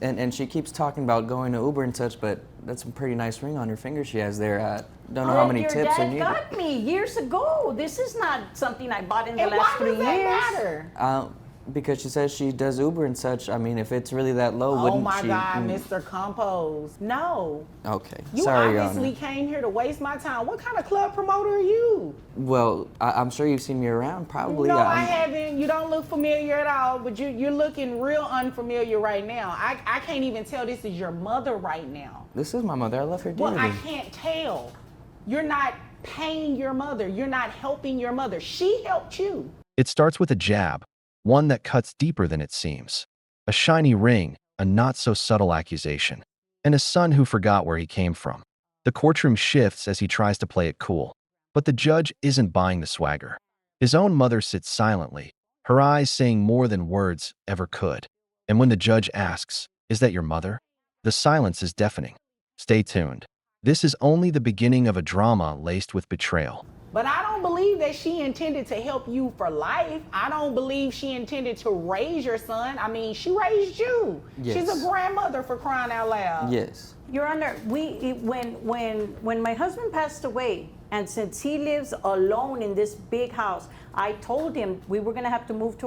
And she keeps talking about going to Uber and such, but that's a pretty nice ring on her finger she has there. Don't know how many Your tips are dad needed. got me years ago. This is not something I bought in the And last why 3 does years. that matter? Because she says she does Uber and such. I mean, if it's really that low, Oh wouldn't my she? God, Mr. Compose. No. Okay, You sorry, Your obviously Honor. came here to waste my time. What kind of club promoter are you? Well, I'm sure you've seen me around, probably. No, I haven't. You don't look familiar at all, but you're looking real unfamiliar right now. I can't even tell this is your mother right now. This is my mother. I love her dearly. Well, I can't tell. You're not paying your mother. You're not helping your mother. She helped you. It starts with a jab, one that cuts deeper than it seems. A shiny ring, a not-so-subtle accusation, and a son who forgot where he came from. The courtroom shifts as he tries to play it cool, but the judge isn't buying the swagger. His own mother sits silently, her eyes saying more than words ever could. And when the judge asks, "Is that your mother?" the silence is deafening. Stay tuned. This is only the beginning of a drama laced with betrayal. But I don't believe that she intended to help you for life. I don't believe she intended to raise your son. I mean, she raised you. Yes. She's a grandmother, for crying out loud. Yes. Your Honor, when my husband passed away, and since he lives alone in this big house, I told him we were gonna have to move to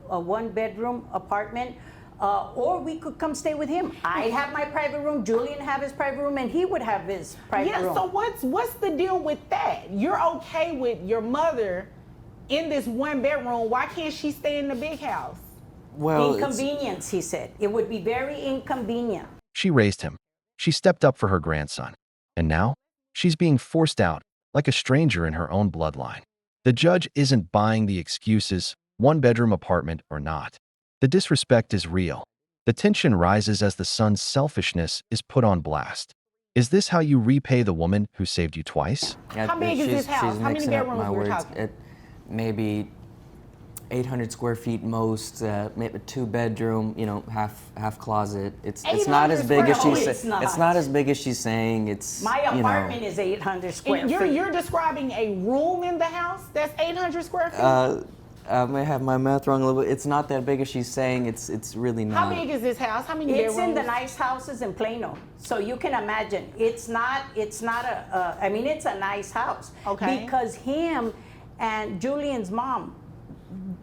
a one-bedroom apartment, or we could come stay with him. I'd have my private room, Julian have his private room, and he would have his private room. Yeah, so what's the deal with that? You're okay with your mother in this one bedroom. Why can't she stay in the big house? Well, Inconvenience, he said. It would be very inconvenient. She raised him. She stepped up for her grandson. And now, she's being forced out, like a stranger in her own bloodline. The judge isn't buying the excuses, one-bedroom apartment or not. The disrespect is real. The tension rises as the son's selfishness is put on blast. Is this how you repay the woman who saved you twice? How big is this house? She's How many mixing up bedrooms my we're words. talking? Maybe 800 square feet most, maybe 2-bedroom, half closet. It's not as 800 big as square she's feet. It's not. It's not as big as she's saying. It's My apartment is 800 square And feet. you're describing a room in the house that's 800 square feet? I may have my math wrong a little bit. It's not that big as she's saying. It's really not. How big is this house? How many It's bedrooms? in the nice houses in Plano, so you can imagine. It's not I mean, it's a nice house. Okay. Because him and Julian's mom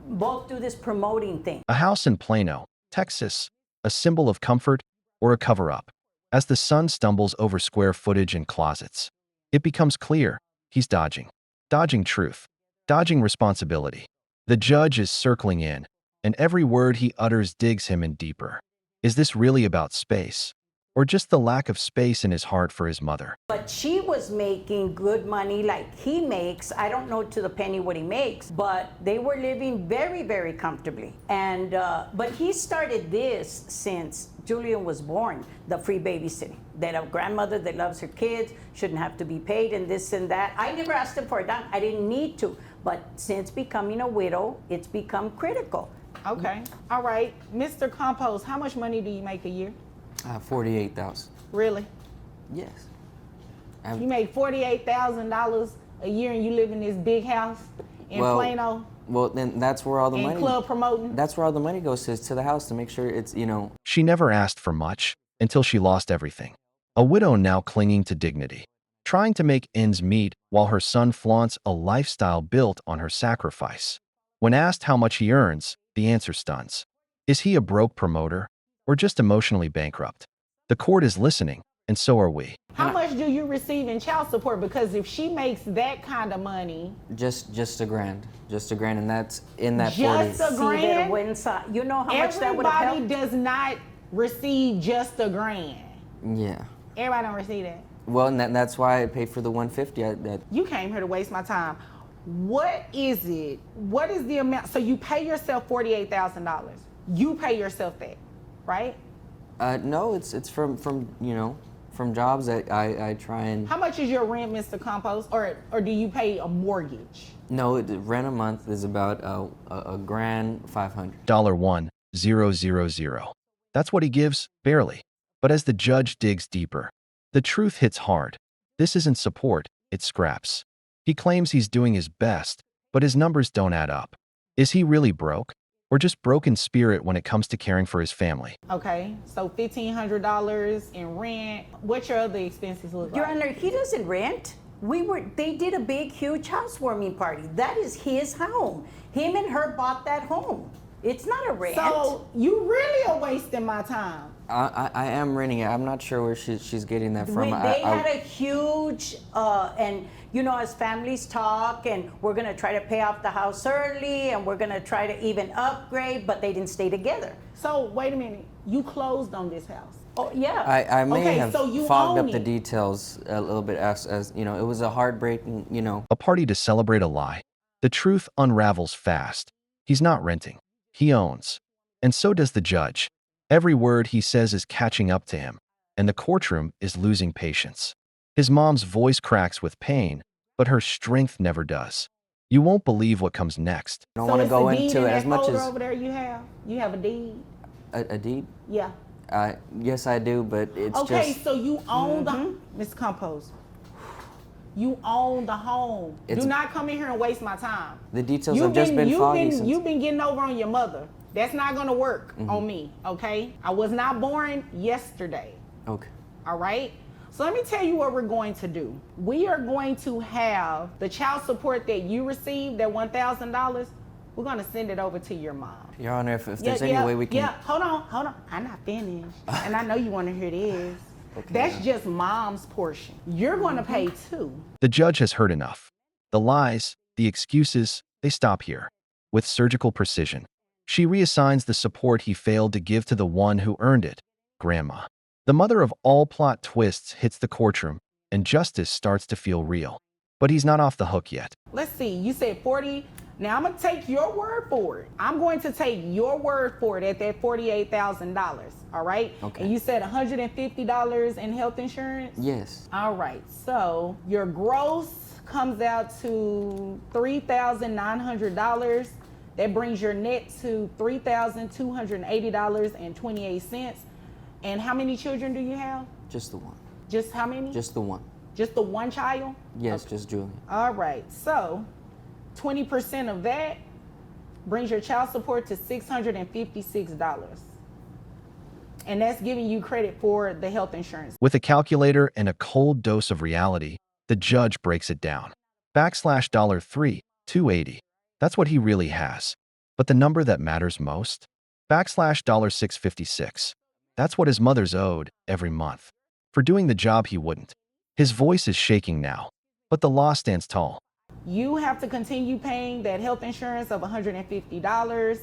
both do this promoting thing. A house in Plano, Texas, a symbol of comfort or a cover-up. As the son stumbles over square footage and closets, it becomes clear he's dodging truth, dodging responsibility. The judge is circling in, and every word he utters digs him in deeper. Is this really about space, or just the lack of space in his heart for his mother? But she was making good money like he makes. I don't know to the penny what he makes, but they were living very, very comfortably. And but he started this since Julian was born, the free babysitting. That a grandmother that loves her kids shouldn't have to be paid and this and that. I never asked him for a dime. I didn't need to. But since becoming a widow, it's become critical. Okay. All right. Mr. Compose, how much money do you make a year? 48,000. Really? Yes. You make $48,000 a year and you live in this big house in Plano? Well, then that's where all the money. Club promoting? That's where all the money goes to the house to make sure it's She never asked for much until she lost everything. A widow now clinging to dignity, trying to make ends meet while her son flaunts a lifestyle built on her sacrifice. When asked how much he earns, the answer stuns. Is he a broke promoter or just emotionally bankrupt? The court is listening, and so are we. How much do you receive in child support? Because if she makes that kind of money, just $1,000, and that's in that Just 40. a grand? You know how much that would have everybody helped? does not receive just a grand. Yeah. Everybody don't receive that. Well, and that's why I paid for the 150. You came here to waste my time. What is it? What is the amount? So you pay yourself $48,000. You pay yourself that, right? No, it's from jobs that I try and. How much is your rent, Mr. Compose, or do you pay a mortgage? No, rent a month is about a grand $500. $1,000. That's what he gives, barely. But as the judge digs deeper, the truth hits hard. This isn't support, it's scraps. He claims he's doing his best, but his numbers don't add up. Is he really broke? or just broken spirit when it comes to caring for his family. Okay, so $1,500 in rent. What your other expenses look Your like? Honor, he doesn't rent. They did a big, huge housewarming party. That is his home. Him and her bought that home. It's not a rent. So you really are wasting my time. I am renting it. I'm not sure where she's getting that from. They had a huge, and you know, as families talk, and we're gonna try to pay off the house early, and we're gonna try to even upgrade, but they didn't stay together. So wait a minute, you closed on this house. Oh yeah. I may Okay, have so you fogged own up the it. details a little bit as you know, it was a heartbreaking, you know. A party to celebrate a lie. The truth unravels fast. He's not renting. He owns. And so does the judge. Every word he says is catching up to him, and the courtroom is losing patience. His mom's voice cracks with pain, but her strength never does. You won't believe what comes next. I don't want to go it's a deed into in it that as much folder as over there you have. You have a deed. a deed. Yeah. Yes, I do, but it's Okay, just so you own the Mr. Compose. You own the home. It's- Do not come in here and waste my time. the details have just been foggy since. You've been getting over on your mother. That's not gonna work on me, okay? I was not born yesterday, Okay. all right? So let me tell you what we're going to do. We are going to have the child support that you received, that $1,000, we're gonna send it over to your mom. Your Honor, if there's any way we can. Yeah, hold on. I'm not finished. And I know you want to hear this. That's just mom's portion. You're going to pay too. The judge has heard enough. The lies, the excuses, they stop here. With surgical precision, she reassigns the support he failed to give to the one who earned it, Grandma. The mother of all plot twists hits the courtroom, and justice starts to feel real. But he's not off the hook yet. Let's see, you said 40. Now I'm going to take your word for it. I'm going to take your word for it at that $48,000, all right? Okay. And you said $150 in health insurance? Yes. All right, so your gross comes out to $3,900. That brings your net to $3,280.28. And how many children do you have? Just the one. Just how many? Just the one. Just the one child? Yes, just Julian. All right, so 20% of that brings your child support to $656. And that's giving you credit for the health insurance. With a calculator and a cold dose of reality, the judge breaks it down. $3, $280. That's what he really has. But the number that matters most? $656. That's what his mother's owed every month. For doing the job he wouldn't. His voice is shaking now, but the law stands tall. You have to continue paying that health insurance of $150.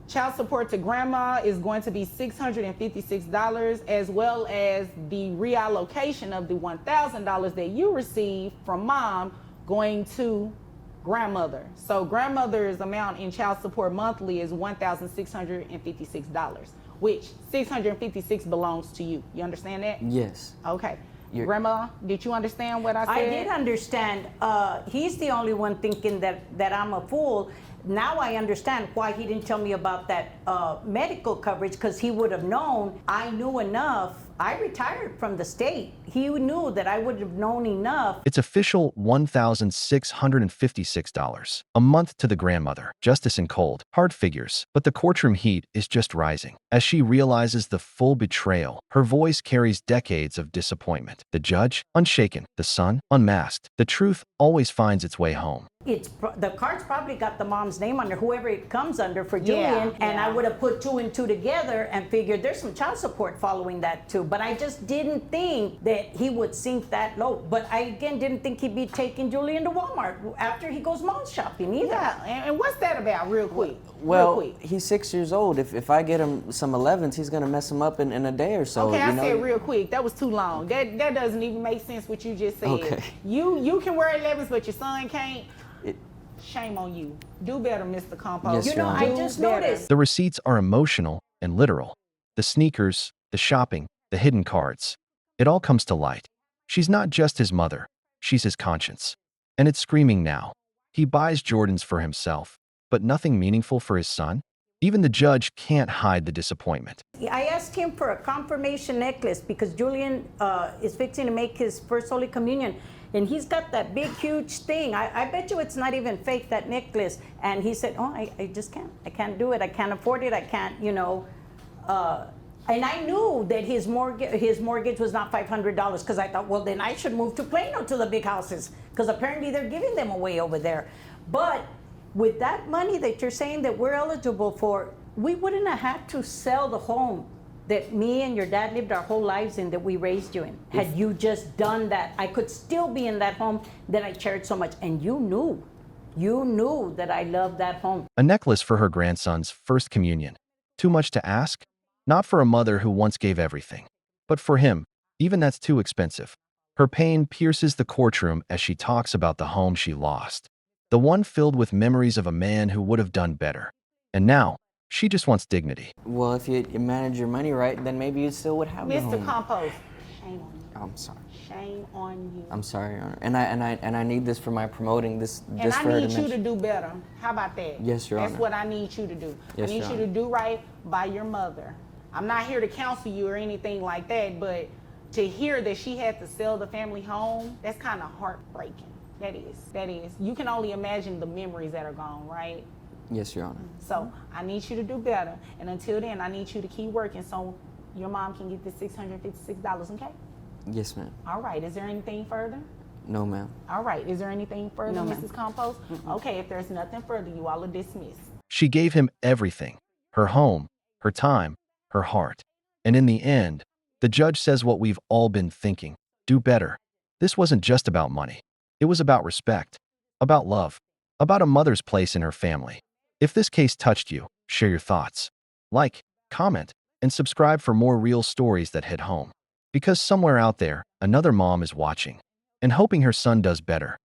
Child support to grandma is going to be $656, as well as the reallocation of the $1,000 that you received from mom going to grandmother. So grandmother's amount in child support monthly is $1,656, which $656 belongs to you. You understand that? Yes. Okay. Grandma, did you understand what I said? I did understand. He's the only one thinking that I'm a fool. Now I understand why he didn't tell me about that medical coverage, because he would have known. I knew enough. I retired from the state. He knew that I would have known enough. It's official $1,656 a month to the grandmother. Justice in cold, hard figures. But the courtroom heat is just rising. As she realizes the full betrayal, her voice carries decades of disappointment. The judge, unshaken. The son, unmasked. The truth always finds its way home. The card's probably got the mom's name under, whoever it comes under for Julian, and I would have put two and two together and figured there's some child support following that too. But I just didn't think that he would sink that low. But I again didn't think he'd be taking Julian to Walmart after he goes mall shopping either. Yeah, and what's that about, real quick? Well, real quick. he's 6 years old. If I get him some 11s, he's gonna mess him up in a day or so. Okay, you I know? said real quick. That was too long. That doesn't even make sense what you just said. Okay. You can wear 11s, but your son can't. It- Shame on you. Do better, Mr. Compost. Yes, You know, Your I Honor. just Do better. noticed. The receipts are emotional and literal. The sneakers, the shopping, the hidden cards. It all comes to light. She's not just his mother. She's his conscience. And it's screaming now. He buys Jordans for himself, but nothing meaningful for his son? Even the judge can't hide the disappointment. I asked him for a confirmation necklace because Julian is fixing to make his first Holy Communion. And he's got that big, huge thing. I bet you it's not even fake, that necklace. And he said, oh, I just can't. I can't do it. I can't afford it. I can't, you know. And I knew that his mortgage was not $500 because I thought, well, then I should move to Plano to the big houses because apparently they're giving them away over there. But with that money that you're saying that we're eligible for, we wouldn't have had to sell the home that me and your dad lived our whole lives in, that we raised you in. Had you just done that, I could still be in that home that I cherished so much. And you knew that I loved that home. A necklace for her grandson's first communion. Too much to ask? Not for a mother who once gave everything. But for him, even that's too expensive. Her pain pierces the courtroom as she talks about the home she lost. The one filled with memories of a man who would have done better. And now, she just wants dignity. Well, if you manage your money right, then maybe you still would have the Mr. home. Compost, shame on you. I'm sorry. Shame on you. I'm sorry, Your Honor. And I need this for my promoting this. And just I for her need to you to mention. do better. How about that? Yes, Your That's Honor. what I need you to do. Yes, I need Your you to Honor. do right by your mother. I'm not here to counsel you or anything like that, but to hear that she had to sell the family home, that's kind of heartbreaking. That is. You can only imagine the memories that are gone, right? Yes, Your Honor. So I need you to do better. And until then, I need you to keep working so your mom can get the $656, okay? Yes, ma'am. All right. Is there anything further? No, ma'am. All right. Is there anything further, No, ma'am. Mrs. Compost? Okay. If there's nothing further, you all are dismissed. She gave him everything. Her home, her time, her heart. And in the end, the judge says what we've all been thinking. Do better. This wasn't just about money. It was about respect, about love, about a mother's place in her family. If this case touched you, share your thoughts. Like, comment, and subscribe for more real stories that hit home. Because somewhere out there, another mom is watching and hoping her son does better.